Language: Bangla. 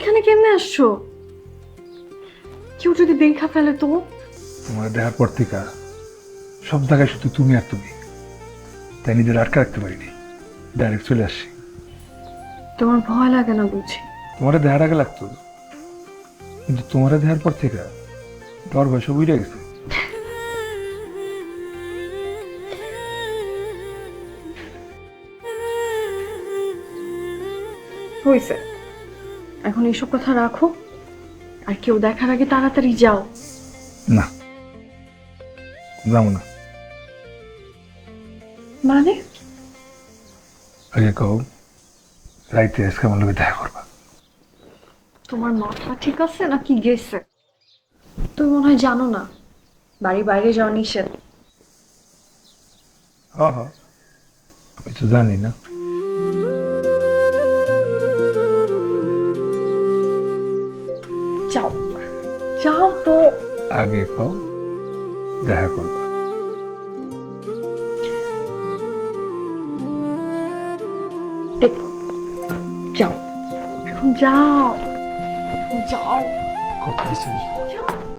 এখানে কেমনে আসছো? কেউ যদি দেখা ফেলে তো? তোমার দেখার পর থেকে সব জায়গায় শুধু তুমি আর তুমি, তাই নিজের আটকে রাখতে পারিনি, ডাইরেক্ট চলে আসছি। তোমার ভয় লাগে না বুঝি? তোমার দেখার আগে লাগতো, কিন্তু তোমার দেখার পর থেকে তোমার ভয় সব উড়ে গেছে। হয়েছে, এখন এইসব কথা রাখো, আর কেউ দেখার আগে তাড়াতাড়ি যাও। না, যাবো না। মানে? আগে কও, রাইতে আজকে আমার লোকে দেখা করবা। তোমার মাথা ঠিক আছে নাকি গেছে? তুমি মনে হয় জানো না, বাড়ির বাইরে যাওয়া নিষেধ। হ্যাঁ হ্যাঁ, আমি তো জানি না। যাও, যাও তো। আগে কও, দেখা করবা। দেখো, যাও, এখন যাও, যাও। কথা